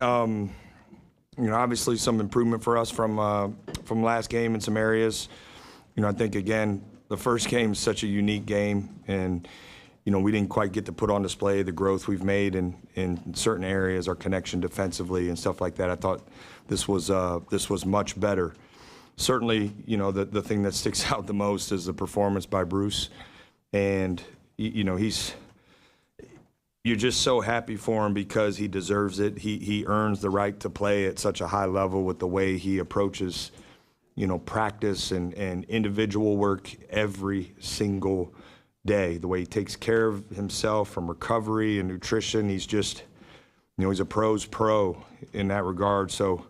Obviously some improvement for us from last game in some areas. I think, again, the first game is such a unique game, and, we didn't quite get to put on display the growth we've made in certain areas, our connection defensively and stuff like that. I thought this was much better. Certainly, the thing that sticks out the most is the performance by Bruce. And, you're just so happy for him because he deserves it. He earns the right to play at such a high level with the way he approaches, practice and individual work every single day, the way he takes care of himself from recovery and nutrition. He's just, he's a pro's pro in that regard. So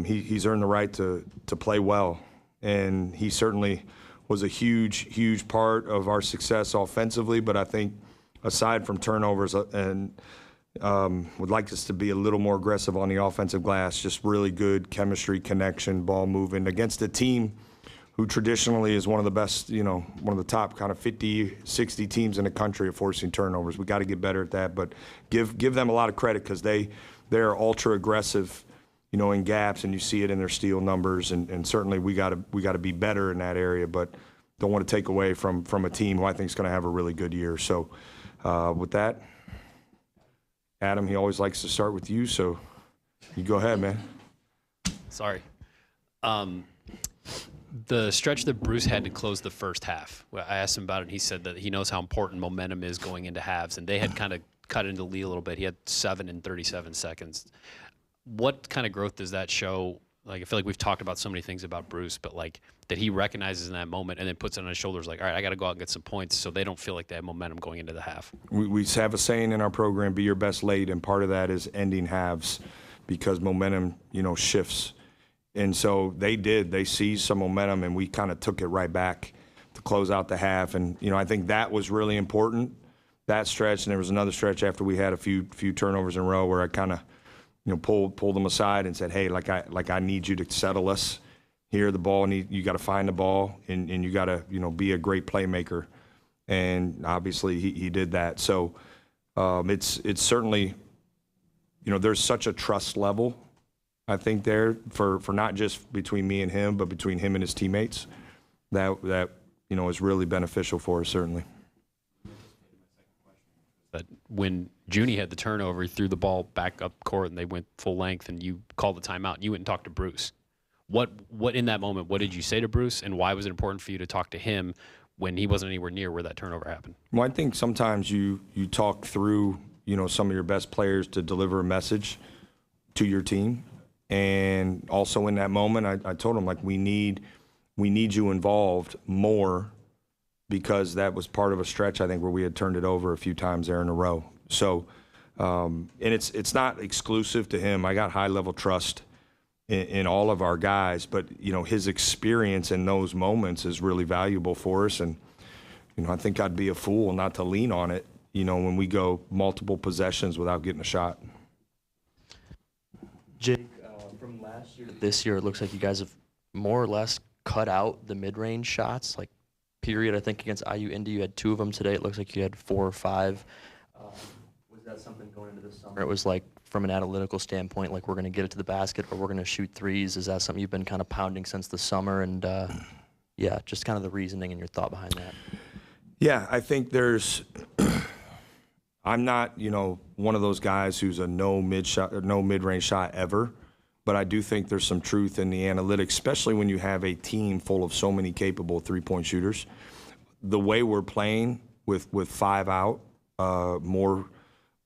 he's earned the right to play well. And he certainly was a huge part of our success offensively. But I think aside from turnovers, and would like us to be a little more aggressive on the offensive glass, just really good chemistry, connection, ball moving against a team who traditionally is one of the best, one of the top kind of 50, 60 teams in the country at forcing turnovers. We got to get better at that, but give them a lot of credit because they're ultra aggressive, in gaps, and you see it in their steal numbers, and certainly we got to be better in that area, but don't want to take away from a team who I think is going to have a really good year. So with that, Adam, he always likes to start with you, so you go ahead, man. Sorry. The stretch that Bruce had to close the first half, I asked him about it, and he said that he knows how important momentum is going into halves, and they had kind of cut into the lead a little bit. He had 7 in 37 seconds. What kind of growth does that show? Like, I feel like we've talked about so many things about Bruce, but like that he recognizes in that moment and then puts it on his shoulders like, all right, I got to go out and get some points, so they don't feel like they have momentum going into the half. We have a saying in our program, be your best late, and part of that is ending halves because momentum, shifts. And so they seized some momentum, and we kind of took it right back to close out the half. And, I think that was really important, that stretch. And there was another stretch after we had a few turnovers in a row where I kind of, pulled them aside and said, hey, I need you to settle us here. The ball, you got to find the ball, and you got to, be a great playmaker. And obviously he did that. So it's certainly, there's such a trust level, I think, there for not just between me and him, but between him and his teammates that is really beneficial for us, certainly. But when Junie had the turnover, he threw the ball back up court and they went full length, and you called the timeout and you went and talked to Bruce. What in that moment, what did you say to Bruce, and why was it important for you to talk to him when he wasn't anywhere near where that turnover happened? Well, I think sometimes you talk through, some of your best players to deliver a message to your team. And also in that moment, I told him, we need you involved more, because that was part of a stretch, I think, where we had turned it over a few times there in a row. So, and it's not exclusive to him. I got high-level trust in all of our guys, but, his experience in those moments is really valuable for us. And, I think I'd be a fool not to lean on it, when we go multiple possessions without getting a shot. Jake, from last year to this year, it looks like you guys have more or less cut out the mid-range shots, period. I think against IU Indy, you had 2 of them today. It looks like you had 4 or 5. Was that something going into this summer? It was from an analytical standpoint, we're going to get it to the basket or we're going to shoot threes. Is that something you've been kind of pounding since the summer? And yeah, just kind of the reasoning and your thought behind that. Yeah, I think I'm not, one of those guys who's a no mid-range shot ever. But I do think there's some truth in the analytics, especially when you have a team full of so many capable three-point shooters. The way we're playing with 5 out more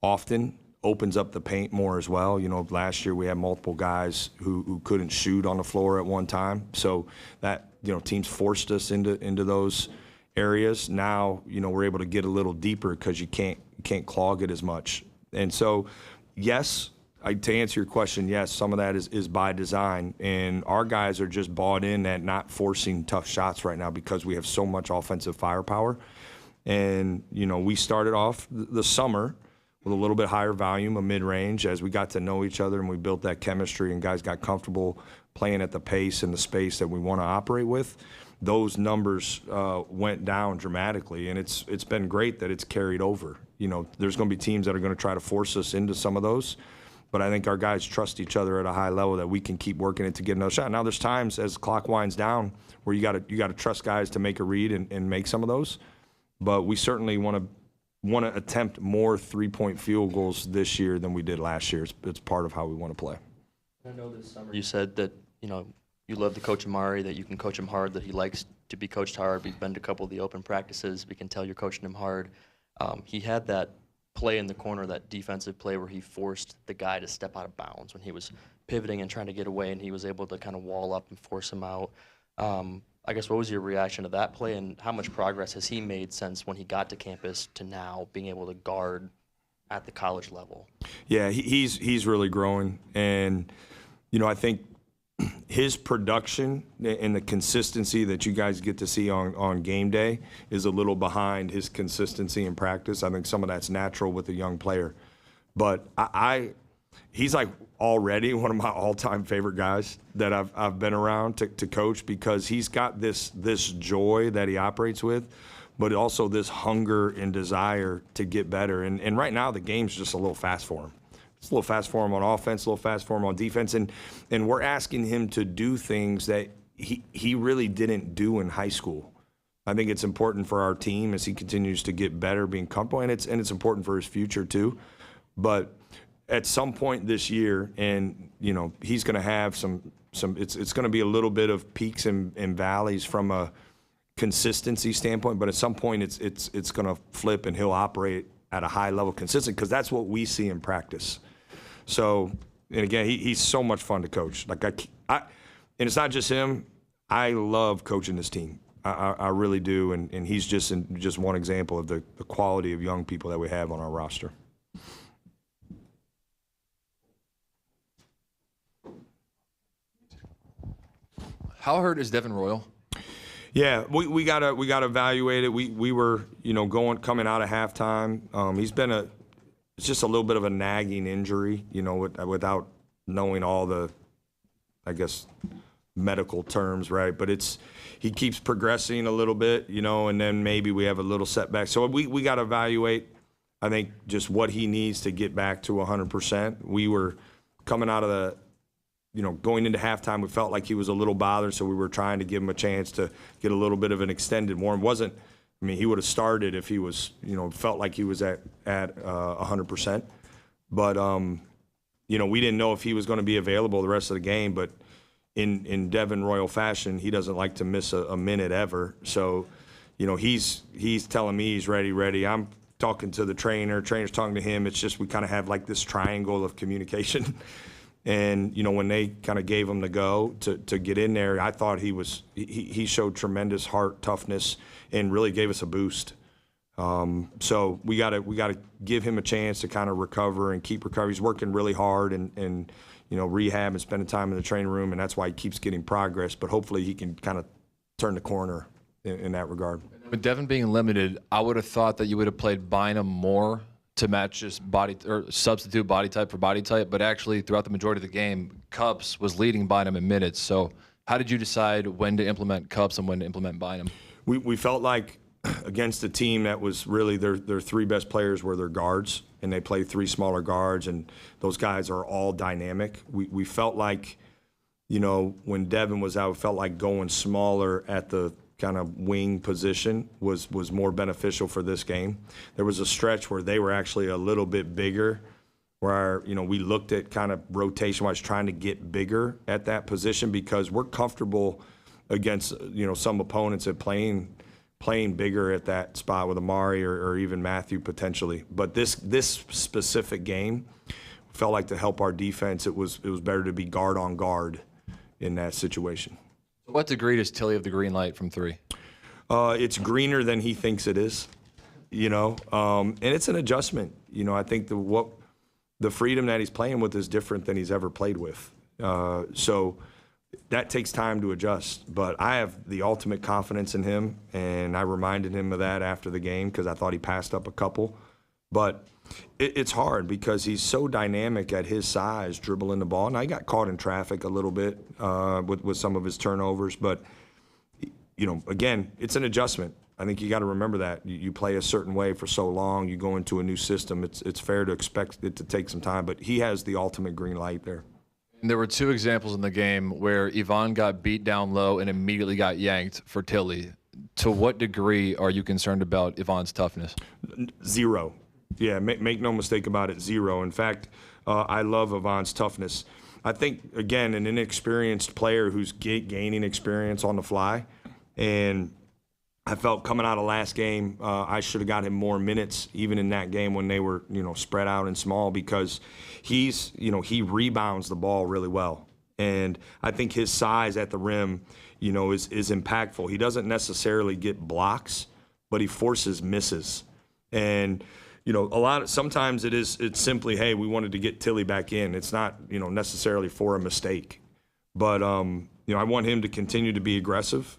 often opens up the paint more as well. Last year we had multiple guys who couldn't shoot on the floor at one time. So that, teams forced us into those areas. Now, we're able to get a little deeper because you can't clog it as much. And so, yes, to answer your question, yes, some of that is by design, and our guys are just bought in at not forcing tough shots right now because we have so much offensive firepower. And, we started off the summer with a little bit higher volume of mid-range as we got to know each other and we built that chemistry and guys got comfortable playing at the pace and the space that we want to operate with. Those numbers went down dramatically, and it's been great that it's carried over. There's going to be teams that are going to try to force us into some of those. But I think our guys trust each other at a high level that we can keep working it to get another shot. Now there's times as clock winds down where you got to trust guys to make a read and make some of those. But we certainly want to attempt more 3-point field goals this year than we did last year. It's part of how we want to play. I know this summer you said that, you know, you love to coach Amari, that you can coach him hard, that he likes to be coached hard. We've been to a couple of the open practices. We can tell you're coaching him hard. He had that play in the corner, that defensive play where he forced the guy to step out of bounds when he was pivoting and trying to get away, and he was able to kind of wall up and force him out. I guess what was your reaction to that play, and how much progress has he made since when he got to campus to now being able to guard at the college level? Yeah, he's really growing, and you know, I think his production and the consistency that you guys get to see on game day is a little behind his consistency in practice. I think some of that's natural with a young player, but he's like already one of my all-time favorite guys that I've been around to coach, because he's got this joy that he operates with, but also this hunger and desire to get better. And right now the game's just a little fast for him. It's a little fast for him on offense, a little fast for him on defense, and we're asking him to do things that he really didn't do in high school. I think it's important for our team as he continues to get better, being comfortable, and it's important for his future too. But at some point this year, and you know, he's going to have some. It's going to be a little bit of peaks and valleys from a consistency standpoint, but at some point it's going to flip and he'll operate at a high level consistent, because that's what we see in practice. So, and again, he's so much fun to coach. Like and it's not just him. I love coaching this team. I really do, and he's just one example of the quality of young people that we have on our roster. How hurt is Devin Royal? Yeah, we gotta evaluate it. We were, you know, coming out of halftime. He's been it's just a little bit of a nagging injury, you know, without knowing all the, I guess, medical terms, right? But he keeps progressing a little bit, you know, and then maybe we have a little setback. So we got to evaluate, I think, just what he needs to get back to 100%. We were coming out of the, you know, going into halftime, we felt like he was a little bothered, so we were trying to give him a chance to get a little bit of an extended warm. I mean, he would have started if he was, you know, felt like he was at 100%. But, you know, we didn't know if he was going to be available the rest of the game. But in Devin Royal fashion, he doesn't like to miss a minute ever. So, you know, he's telling me he's ready. I'm talking to the trainer's talking to him. It's just we kind of have like this triangle of communication. And, you know, when they kind of gave him the go to get in there, I thought he showed tremendous heart toughness and really gave us a boost. So we gotta give him a chance to kind of recover and keep recovering. He's working really hard and you know, rehab and spending time in the training room, and that's why he keeps getting progress. But hopefully he can kind of turn the corner in that regard. With Devin being limited, I would have thought that you would have played Bynum more to match just body or substitute body type for body type, but actually throughout the majority of the game, Cups was leading Bynum in minutes. So how did you decide when to implement Cups and when to implement Bynum? We felt like against a team that was really their three best players were their guards, and they play three smaller guards, and those guys are all dynamic. We felt like, you know, when Devin was out, it felt like going smaller at the kind of wing position was more beneficial for this game. There was a stretch where they were actually a little bit bigger, where, you know, we looked at kind of rotation-wise trying to get bigger at that position, because we're comfortable against, you know, some opponents at playing bigger at that spot with Amari or even Matthew potentially. But this specific game felt like to help our defense, it was better to be guard on guard in that situation. What degree does Tilly have the green light from three? It's greener than he thinks it is, you know, and it's an adjustment. You know, I think the freedom that he's playing with is different than he's ever played with. So that takes time to adjust. But I have the ultimate confidence in him, and I reminded him of that after the game because I thought he passed up a couple. But it's hard because he's so dynamic at his size, dribbling the ball. And I got caught in traffic a little bit with some of his turnovers, but again, it's an adjustment. I think you got to remember that. You play a certain way for so long, you go into a new system, it's fair to expect it to take some time, but he has the ultimate green light there. And there were two examples in the game where Yvonne got beat down low and immediately got yanked for Tilly. To what degree are you concerned about Yvonne's toughness? Zero. Yeah, make no mistake about it, zero. In fact, I love Yvonne's toughness. I think, again, an inexperienced player who's gaining experience on the fly, and I felt coming out of last game, I should have got him more minutes, even in that game when they were, spread out and small, because he rebounds the ball really well. And I think his size at the rim, is impactful. He doesn't necessarily get blocks, but he forces misses. And, sometimes it's simply, hey, we wanted to get Tilly back in. It's not, necessarily for a mistake. But, I want him to continue to be aggressive,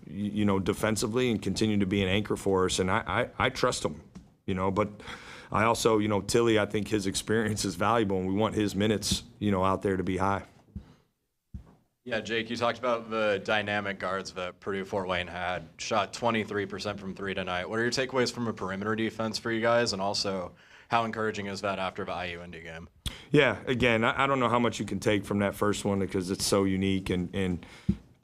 defensively, and continue to be an anchor for us. And I trust him, but I also, Tilly, I think his experience is valuable, and we want his minutes, out there to be high. Yeah, Jake, you talked about the dynamic guards that Purdue-Fort Wayne had. Shot 23% from three tonight. What are your takeaways from a perimeter defense for you guys? And also, how encouraging is that after the IU-Indy game? Yeah, again, I don't know how much you can take from that first one because it's so unique. And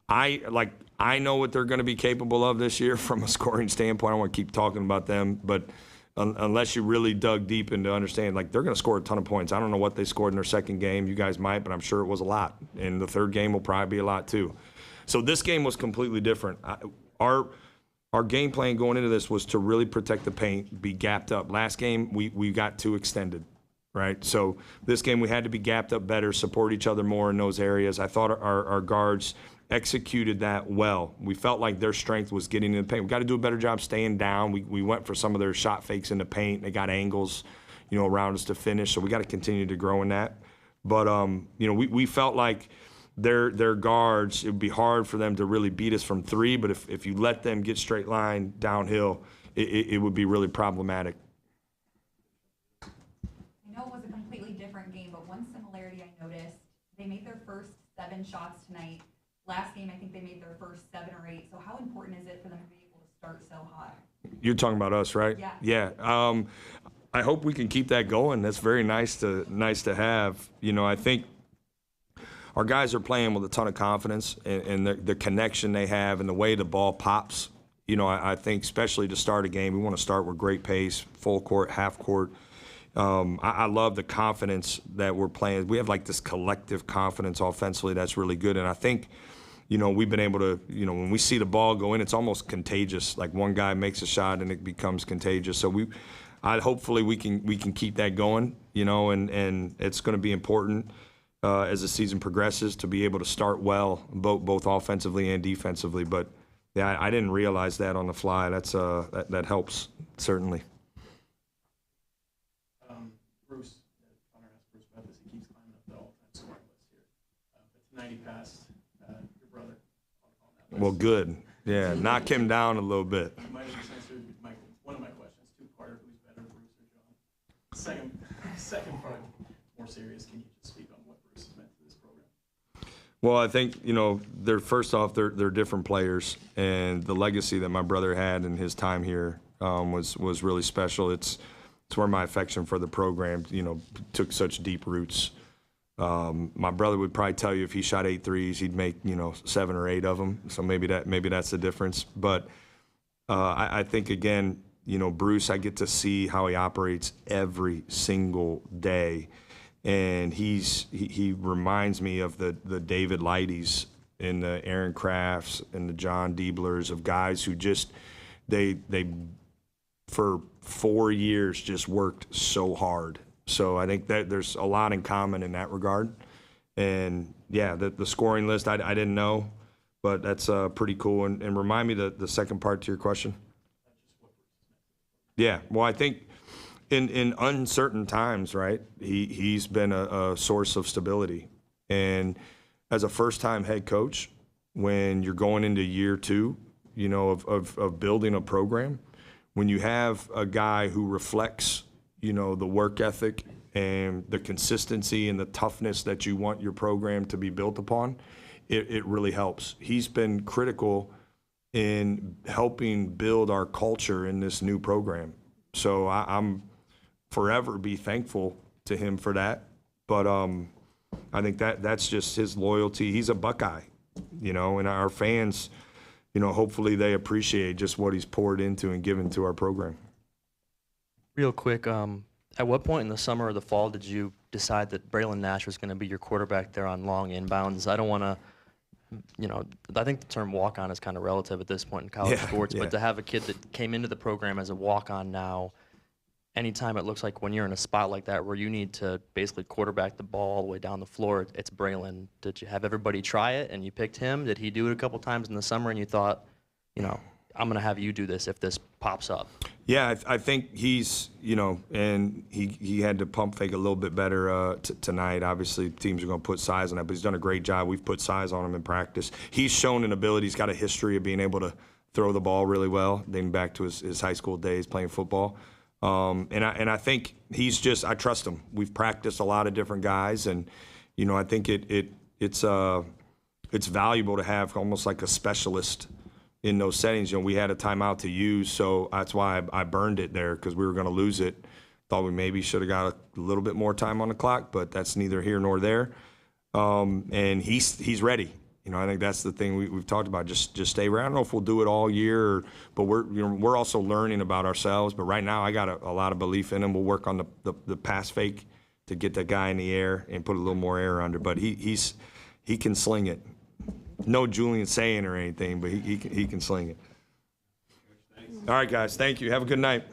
I know what they're going to be capable of this year from a scoring standpoint. I don't want to keep talking about them, but unless you really dug deep into understand, they're going to score a ton of points. I don't know what they scored in their second game. You guys might, but I'm sure it was a lot. And the third game will probably be a lot too. So this game was completely different. Our game plan going into this was to really protect the paint, be gapped up. Last game, we got too extended, right? So this game, we had to be gapped up better, support each other more in those areas. I thought our guards executed that well. We felt like their strength was getting in the paint. We got to do a better job staying down. We went for some of their shot fakes in the paint. They got angles, around us to finish. So we got to continue to grow in that. But we felt like their guards, it would be hard for them to really beat us from three. But if you let them get straight line downhill, it would be really problematic. I know it was a completely different game, but one similarity I noticed, they made their first 7 shots tonight. Last game, I think they made their first 7 or 8. So how important is it for them to be able to start so hot? You're talking about us, right? Yeah. Yeah. I hope we can keep that going. That's very nice to have. I think our guys are playing with a ton of confidence, and the connection they have and the way the ball pops. I think especially to start a game, we want to start with great pace, full court, half court. I love the confidence that we're playing. We have this collective confidence offensively that's really good. And I think, we've been able to, when we see the ball go in, it's almost contagious. Like one guy makes a shot and it becomes contagious. So hopefully we can keep that going, and it's going to be important as the season progresses to be able to start well, both offensively and defensively. But yeah, I didn't realize that on the fly. That helps certainly. Bruce, Connor asked Bruce about this. He keeps climbing up the all-time scoring list here. But tonight he passed your brother on that list. Well, good. Yeah, knock him down a little bit. You might have just answered one of my questions, two-parter, who's better, Bruce or John? Second part, more serious. Can you just speak on what Bruce has meant to this program? Well, I think, they're different players, and the legacy that my brother had in his time here was really special. It's where my affection for the program, took such deep roots. My brother would probably tell you if he shot 8 threes, he'd make, 7 or 8 of them. So maybe that's the difference. But I think, again, Bruce, I get to see how he operates every single day. And he reminds me of the David Leighties and the Aaron Crafts and the John Dieblers, of guys who just, they for 4 years just worked so hard. So I think that there's a lot in common in that regard. And yeah, the scoring list, I didn't know, but that's pretty cool. And remind me the second part to your question. Yeah, well, I think in uncertain times, right, he's been a source of stability. And as a first-time head coach, when you're going into year 2, of building a program, when you have a guy who reflects, the work ethic and the consistency and the toughness that you want your program to be built upon, it really helps. He's been critical in helping build our culture in this new program. So I'm forever be thankful to him for that. But I think that's just his loyalty. He's a Buckeye, and our fans, hopefully they appreciate just what he's poured into and given to our program. Real quick, at what point in the summer or the fall did you decide that Braylon Nash was going to be your quarterback there on long inbounds? I don't want to, I think the term walk-on is kind of relative at this point in college sports, but to have a kid that came into the program as a walk-on now, anytime it looks like when you're in a spot like that where you need to basically quarterback the ball all the way down the floor, it's Braylon. Did you have everybody try it and you picked him? Did he do it a couple times in the summer and you thought, I'm going to have you do this if this pops up? Yeah, I think he's, and he had to pump fake a little bit better tonight. Obviously, teams are going to put size on that, but he's done a great job. We've put size on him in practice. He's shown an ability. He's got a history of being able to throw the ball really well, dating back to his high school days playing football. And I think he's just, I trust him. We've practiced a lot of different guys, and I think it's valuable to have almost like a specialist in those settings. We had a timeout to use, so that's why I burned it there, because we were going to lose it. Thought we maybe should have got a little bit more time on the clock, but that's neither here nor there. And he's ready. I think that's the thing we've talked about. Just stay around. I don't know if we'll do it all year, but we're also learning about ourselves. But right now, I got a lot of belief in him. We'll work on the pass fake to get that guy in the air and put a little more air under. But he can sling it. No Julian saying or anything, but he can sling it. All right, guys. Thank you. Have a good night.